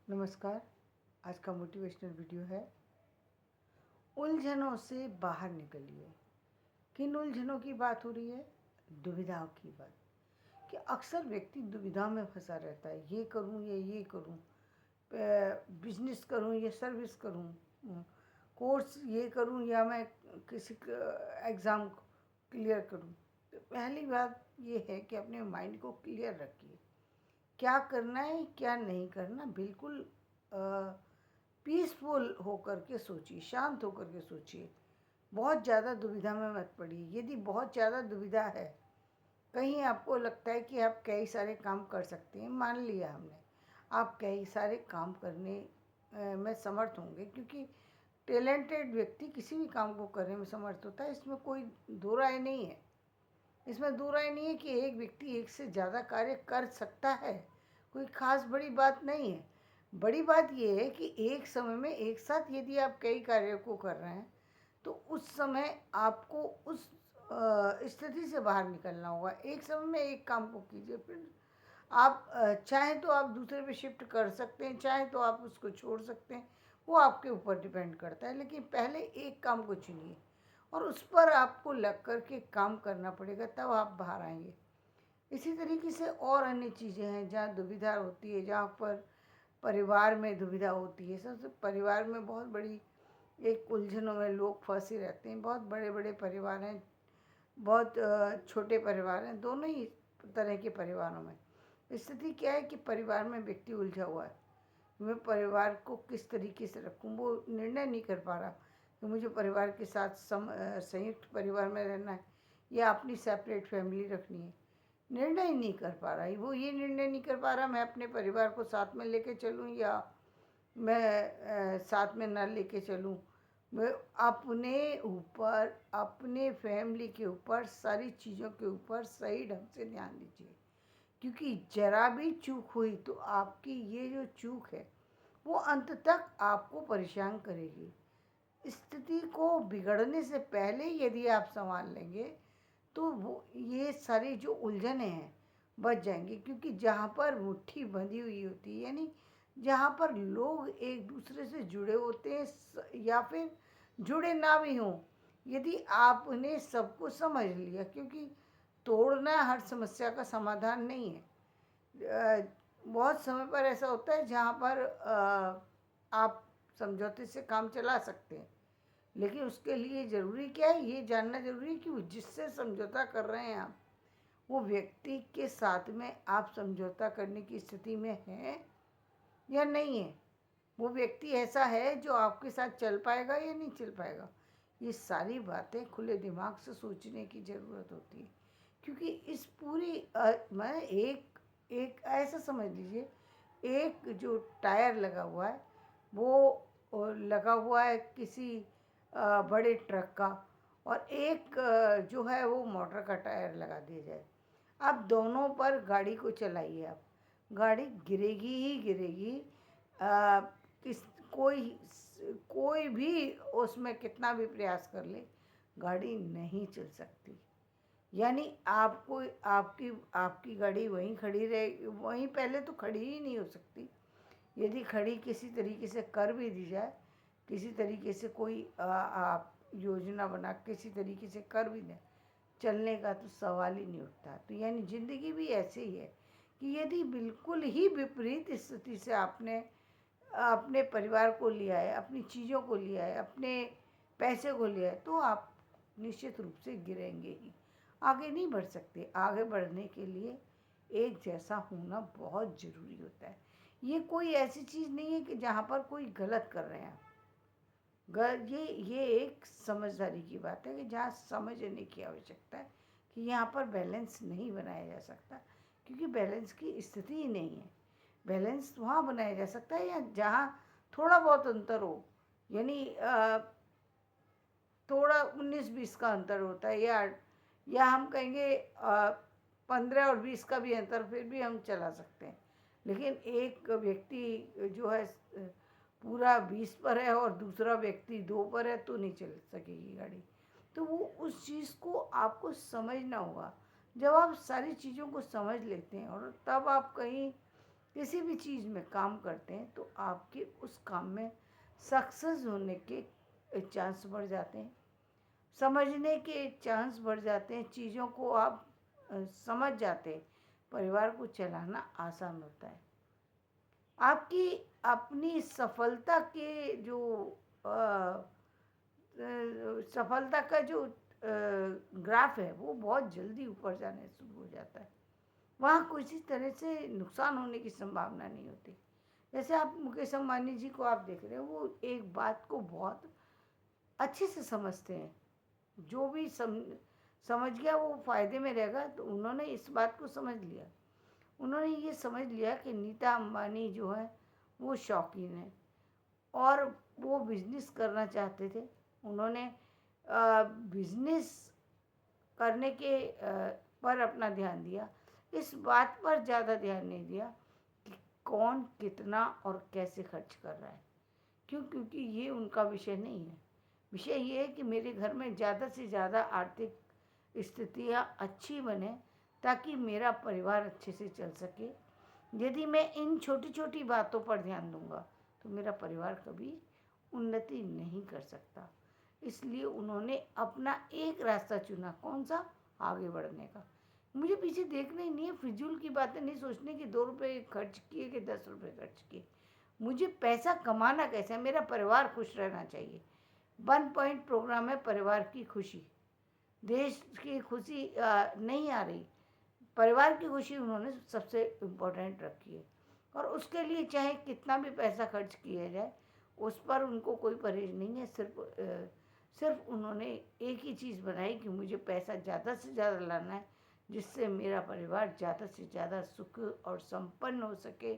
नमस्कार। आज का मोटिवेशनल वीडियो है उलझनों से बाहर निकलिए। किन उलझनों की बात हो रही है? दुविधाओं की बात। कि अक्सर व्यक्ति दुविधा में फंसा रहता है, ये करूं या ये करूं, बिजनेस करूं या सर्विस करूं, कोर्स ये करूं या मैं किसी एग्ज़ाम क्लियर करूं। तो पहली बात ये है कि अपने माइंड को क्लियर रखिए, क्या करना है क्या नहीं करना। बिल्कुल पीसफुल होकर के सोचिए, शांत होकर के सोचिए। बहुत ज़्यादा दुविधा में मत पड़िए। यदि बहुत ज़्यादा दुविधा है, कहीं आपको लगता है कि आप कई सारे काम कर सकते हैं, मान लिया हमने, आप कई सारे काम करने में समर्थ होंगे, क्योंकि टैलेंटेड व्यक्ति किसी भी काम को करने में समर्थ होता है। इसमें कोई दो राय नहीं है। इसमें दो राय नहीं है कि एक व्यक्ति एक से ज़्यादा कार्य कर सकता है। कोई ख़ास बड़ी बात नहीं है। बड़ी बात यह है कि एक समय में एक साथ यदि आप कई कार्यों को कर रहे हैं, तो उस समय आपको उस स्थिति से बाहर निकलना होगा। एक समय में एक काम को कीजिए, फिर आप चाहें तो आप दूसरे पे शिफ्ट कर सकते हैं, चाहे तो आप उसको छोड़ सकते हैं। वो आपके ऊपर डिपेंड करता है। लेकिन पहले एक काम को चुनिए और उस पर आपको लग कर के काम करना पड़ेगा, तब आप बाहर आएंगे। इसी तरीके से और अन्य चीज़ें हैं जहाँ दुविधा होती है, जहाँ पर परिवार में दुविधा होती है। सबसे परिवार में बहुत बड़ी एक उलझनों में लोग फंसे रहते हैं। बहुत बड़े बड़े परिवार हैं, बहुत छोटे परिवार हैं, दोनों ही तरह के परिवारों में स्थिति क्या है कि परिवार में व्यक्ति उलझा हुआ है। मैं परिवार को किस तरीके से रखूं, वो निर्णय नहीं कर पा रहा कि मुझे परिवार के साथ संयुक्त परिवार में रहना है या अपनी सेपरेट फैमिली रखनी है। निर्णय नहीं कर पा रहा है वो, ये निर्णय नहीं कर पा रहा मैं अपने परिवार को साथ में लेके चलूं या मैं साथ में ना लेके चलूं। मैं अपने ऊपर, अपने फैमिली के ऊपर, सारी चीज़ों के ऊपर सही ढंग से ध्यान दीजिए, क्योंकि जरा भी चूक हुई तो आपकी ये जो चूक है वो अंत तक आपको परेशान करेगी। स्थिति को बिगड़ने से पहले यदि आप संभाल लेंगे तो वो ये सारी जो उलझनें हैं बच जाएंगी। क्योंकि जहाँ पर मुट्ठी बंधी हुई होती है, यानी जहाँ पर लोग एक दूसरे से जुड़े होते हैं या फिर जुड़े ना भी हों, यदि आपने सबको समझ लिया, क्योंकि तोड़ना हर समस्या का समाधान नहीं है। बहुत समय पर ऐसा होता है जहाँ पर आप समझौते से काम चला सकते हैं, लेकिन उसके लिए ज़रूरी क्या है, ये जानना ज़रूरी है कि वो जिससे समझौता कर रहे हैं आप, वो व्यक्ति के साथ में आप समझौता करने की स्थिति में हैं या नहीं है। वो व्यक्ति ऐसा है जो आपके साथ चल पाएगा या नहीं चल पाएगा। ये सारी बातें खुले दिमाग से सोचने की ज़रूरत होती है। क्योंकि इस पूरी मैं एक एक ऐसा समझ लीजिए, एक जो टायर लगा हुआ है वो लगा हुआ है किसी बड़े ट्रक का, और एक जो है वो मोटर का टायर लगा दिया जाए। आप दोनों पर गाड़ी को चलाइए, आप गाड़ी गिरेगी ही गिरेगी। आ, किस कोई कोई भी उसमें कितना भी प्रयास कर ले, गाड़ी नहीं चल सकती। यानी आपको आपकी आपकी गाड़ी वहीं खड़ी रहे, वहीं पहले तो खड़ी ही नहीं हो सकती। यदि खड़ी किसी तरीके से कर भी दी जाए, किसी तरीके से कोई आप योजना बना किसी तरीके से कर भी दें, चलने का तो सवाल ही नहीं उठता। तो यानी ज़िंदगी भी ऐसे ही है कि यदि बिल्कुल ही विपरीत स्थिति से आपने अपने परिवार को लिया है, अपनी चीज़ों को लिया है, अपने पैसे को लिया है, तो आप निश्चित रूप से गिरेंगे ही, आगे नहीं बढ़ सकते। आगे बढ़ने के लिए एक जैसा होना बहुत ज़रूरी होता है। ये कोई ऐसी चीज़ नहीं है कि जहाँ पर कोई गलत कर रहे हैं। ये एक समझदारी की बात है कि जहाँ समझने की आवश्यकता है कि यहाँ पर बैलेंस नहीं बनाया जा सकता, क्योंकि बैलेंस की स्थिति ही नहीं है। बैलेंस वहाँ बनाया जा सकता है या जहाँ थोड़ा बहुत अंतर हो, यानी थोड़ा 19-20 का अंतर होता है, या हम कहेंगे 15 और 20 का भी अंतर, फिर भी हम चला सकते हैं। लेकिन एक व्यक्ति जो है पूरा 20 पर है और दूसरा व्यक्ति 2 पर है, तो नहीं चल सकेगी गाड़ी। तो वो उस चीज़ को आपको समझना होगा। जब आप सारी चीज़ों को समझ लेते हैं और तब आप कहीं किसी भी चीज़ में काम करते हैं तो आपके उस काम में सक्सेस होने के चांस बढ़ जाते हैं, समझने के चांस बढ़ जाते हैं, चीज़ों को आप समझ जाते हैं, परिवार को चलाना आसान होता है। आपकी अपनी सफलता के जो सफलता का जो ग्राफ है वो बहुत जल्दी ऊपर जाने शुरू हो जाता है। वहाँ किसी तरह से नुकसान होने की संभावना नहीं होती। जैसे आप मुकेश अंबानी जी को आप देख रहे हो, वो एक बात को बहुत अच्छे से समझते हैं। जो भी समझ गया वो फ़ायदे में रहेगा, तो उन्होंने इस बात को समझ लिया। उन्होंने ये समझ लिया कि नीता अंबानी जो है वो शौकीन है और वो बिजनेस करना चाहते थे। उन्होंने बिजनेस करने के पर अपना ध्यान दिया, इस बात पर ज़्यादा ध्यान नहीं दिया कि कौन कितना और कैसे खर्च कर रहा है। क्यों? क्योंकि ये उनका विषय नहीं है। विषय ये है कि मेरे घर में ज़्यादा से ज़्यादा आर्थिक स्थितियाँ अच्छी बने ताकि मेरा परिवार अच्छे से चल सके। यदि मैं इन छोटी छोटी बातों पर ध्यान दूंगा तो मेरा परिवार कभी उन्नति नहीं कर सकता। इसलिए उन्होंने अपना एक रास्ता चुना, कौन सा? आगे बढ़ने का। मुझे पीछे देखना ही नहीं है, फिजूल की बातें नहीं सोचने की 2 रुपये खर्च किए कि 10 रुपये खर्च किए। मुझे पैसा कमाना कैसे है, मेरा परिवार खुश रहना चाहिए। 1 पॉइंट प्रोग्राम है परिवार की खुशी। देश की खुशी नहीं आ रही, परिवार की खुशी उन्होंने सबसे इम्पोर्टेंट रखी है। और उसके लिए चाहे कितना भी पैसा खर्च किया जाए उस पर उनको कोई परहेज नहीं है। सिर्फ उन्होंने एक ही चीज़ बनाई कि मुझे पैसा ज़्यादा से ज़्यादा लाना है, जिससे मेरा परिवार ज़्यादा से ज़्यादा सुख और संपन्न हो सके,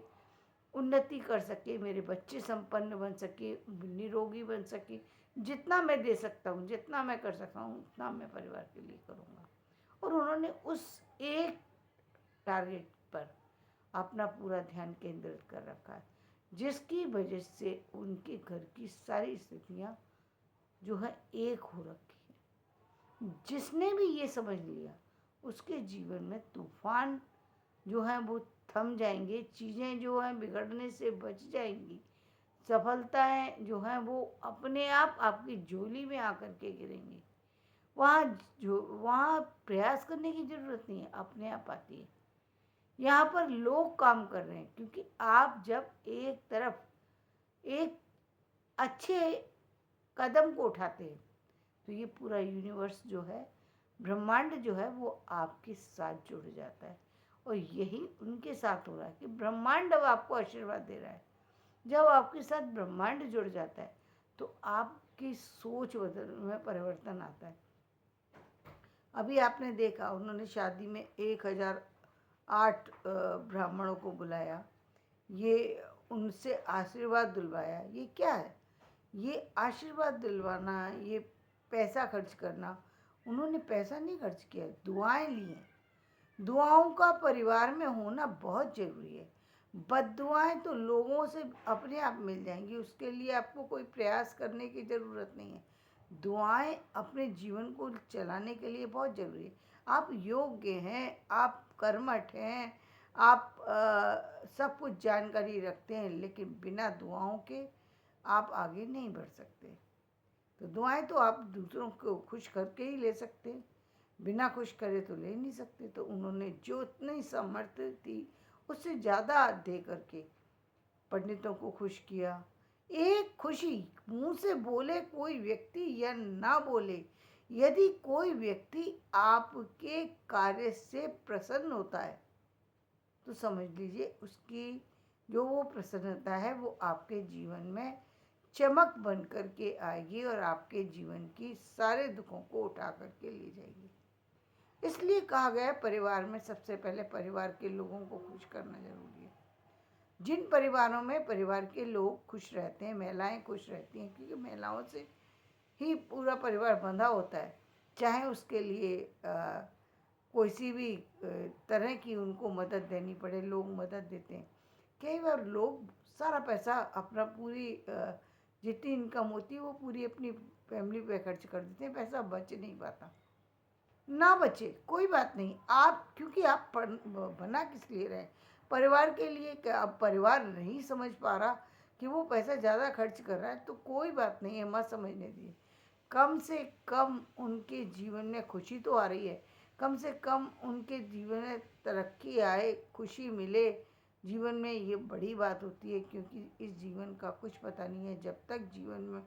उन्नति कर सके, मेरे बच्चे संपन्न बन सके, निरोगी बन सके। जितना मैं दे सकता हूँ, जितना मैं कर सकता हूँ, उतना मैं परिवार के लिए करूँगा। और उन्होंने उस एक टारगेट पर अपना पूरा ध्यान केंद्रित कर रखा है, जिसकी वजह से उनके घर की सारी स्थितियाँ जो है एक हो रखी है। जिसने भी ये समझ लिया उसके जीवन में तूफान जो है वो थम जाएंगे, चीज़ें जो हैं बिगड़ने से बच जाएंगी, सफलताएं जो हैं वो अपने आप आपकी झोली में आकर के गिरेंगी। वहाँ प्रयास करने की ज़रूरत नहीं है, अपने आप आती है। यहाँ पर लोग काम कर रहे हैं, क्योंकि आप जब एक तरफ एक अच्छे कदम को उठाते हैं तो ये पूरा यूनिवर्स जो है, ब्रह्मांड जो है वो आपके साथ जुड़ जाता है। और यही उनके साथ हो रहा है कि ब्रह्मांड अब आपको आशीर्वाद दे रहा है। जब आपके साथ ब्रह्मांड जुड़ जाता है तो आपकी सोच में परिवर्तन आता है। अभी आपने देखा उन्होंने शादी में 1008 ब्राह्मणों को बुलाया, ये उनसे आशीर्वाद दिलवाया। ये क्या है? ये आशीर्वाद दिलवाना, ये पैसा खर्च करना। उन्होंने पैसा नहीं खर्च किया, दुआएं ली हैं। दुआओं का परिवार में होना बहुत ज़रूरी है। बद्दुआएं तो लोगों से अपने आप मिल जाएंगी, उसके लिए आपको कोई प्रयास करने की ज़रूरत नहीं है। दुआएं अपने जीवन को चलाने के लिए बहुत ज़रूरी है। आप योग्य हैं, आप कर्मठ हैं, आप सब कुछ जानकारी रखते हैं, लेकिन बिना दुआओं के आप आगे नहीं बढ़ सकते। तो दुआएं तो आप दूसरों को खुश करके ही ले सकते हैं, बिना खुश करे तो ले नहीं सकते। तो उन्होंने जो इतनी सामर्थ्य थी उससे ज़्यादा दे करके पंडितों को खुश किया। एक खुशी मुंह से बोले कोई व्यक्ति या ना बोले, यदि कोई व्यक्ति आपके कार्य से प्रसन्न होता है तो समझ लीजिए उसकी जो वो प्रसन्नता है वो आपके जीवन में चमक बन कर के आएगी और आपके जीवन की सारे दुखों को उठा करके ले जाएगी। इसलिए कहा गया है परिवार में सबसे पहले परिवार के लोगों को खुश करना जरूरी है। जिन परिवारों में परिवार के लोग खुश रहते हैं, महिलाएं खुश रहती हैं, क्योंकि महिलाओं से ही पूरा परिवार बंधा होता है। चाहे उसके लिए कोई सी भी तरह की उनको मदद देनी पड़े, लोग मदद देते हैं। कई बार लोग सारा पैसा अपना पूरी जितनी इनकम होती है वो पूरी अपनी फैमिली पे खर्च कर देते हैं, पैसा बच नहीं पाता। ना बचे कोई बात नहीं, आप क्योंकि आप बना किस लिए रहे, परिवार के लिए क्या, अब परिवार नहीं समझ पा रहा कि वो पैसा ज़्यादा खर्च कर रहा है, तो कोई बात नहीं है, मत समझने दीजिए। कम से कम उनके जीवन में खुशी तो आ रही है, कम से कम उनके जीवन में तरक्की आए, खुशी मिले जीवन में, ये बड़ी बात होती है। क्योंकि इस जीवन का कुछ पता नहीं है, जब तक जीवन में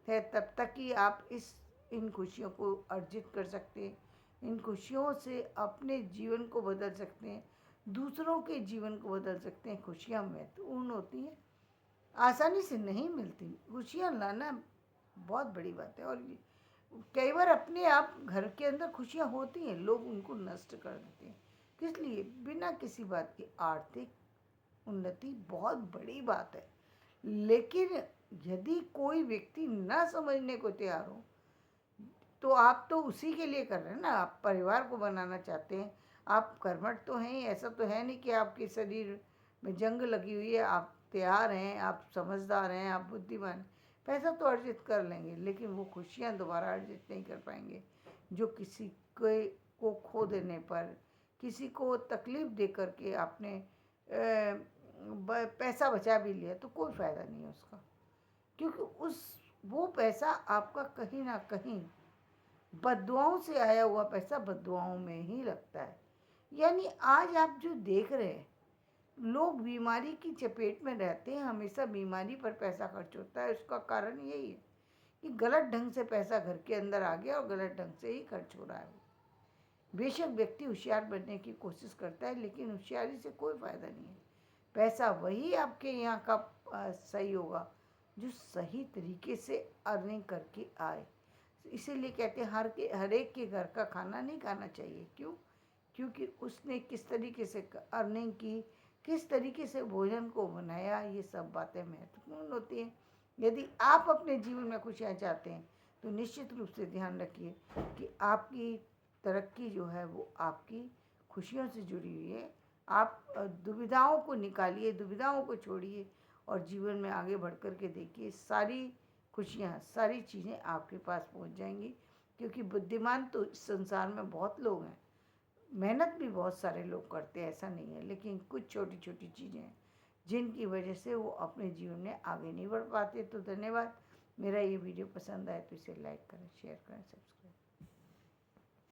है तब तक ही आप इन खुशियों को अर्जित कर सकते हैं, इन खुशियों से अपने जीवन को बदल सकते हैं, दूसरों के जीवन को बदल सकते हैं। खुशियाँ महत्वपूर्ण होती हैं, आसानी से नहीं मिलती। खुशियाँ लाना बहुत बड़ी बात है, और कई बार अपने आप घर के अंदर खुशियाँ होती हैं, लोग उनको नष्ट कर देते हैं। किस लिए? बिना किसी बात की। आर्थिक उन्नति बहुत बड़ी बात है, लेकिन यदि कोई व्यक्ति न समझने को तैयार हो, तो आप तो उसी के लिए कर रहे हैं ना, आप परिवार को बनाना चाहते हैं, आप कर्मठ तो हैं, ऐसा तो है नहीं कि आपके शरीर में जंग लगी हुई है, आप तैयार हैं, आप समझदार हैं, आप बुद्धिमान हैं। पैसा तो अर्जित कर लेंगे, लेकिन वो खुशियाँ दोबारा अर्जित नहीं कर पाएंगे, जो किसी को खो देने पर, किसी को तकलीफ दे करके आपने पैसा बचा भी लिया तो कोई फ़ायदा नहीं है उसका। क्योंकि वो पैसा आपका कहीं ना कहीं बद्दुआओं से आया हुआ पैसा बद्दुआओं में ही लगता है। यानी आज आप जो देख रहे हैं, लोग बीमारी की चपेट में रहते हैं, हमेशा बीमारी पर पैसा खर्च होता है। उसका कारण यही है कि गलत ढंग से पैसा घर के अंदर आ गया और गलत ढंग से ही खर्च हो रहा है। बेशक व्यक्ति होशियार बनने की कोशिश करता है, लेकिन होशियारी से कोई फ़ायदा नहीं है। पैसा वही आपके यहाँ का सही होगा जो सही तरीके से अर्निंग करके आए। इसीलिए कहते हैं हर एक के घर का खाना नहीं खाना चाहिए। क्यों? क्योंकि उसने किस तरीके से अर्निंग की, किस तरीके से भोजन को बनाया, ये सब बातें महत्वपूर्ण होती हैं। यदि आप अपने जीवन में खुशियाँ चाहते हैं, तो निश्चित रूप से ध्यान रखिए कि आपकी तरक्की जो है वो आपकी खुशियों से जुड़ी हुई है। आप दुविधाओं को निकालिए, दुविधाओं को छोड़िए और जीवन में आगे बढ़ कर के देखिए, सारी खुशियाँ, सारी चीज़ें आपके पास पहुंच जाएंगी। क्योंकि बुद्धिमान तो इस संसार में बहुत लोग हैं, मेहनत भी बहुत सारे लोग करते हैं, ऐसा नहीं है, लेकिन कुछ छोटी छोटी चीज़ें हैं जिनकी वजह से वो अपने जीवन में आगे नहीं बढ़ पाते। तो धन्यवाद। मेरा ये वीडियो पसंद आए तो इसे लाइक करें, शेयर करें, सब्सक्राइब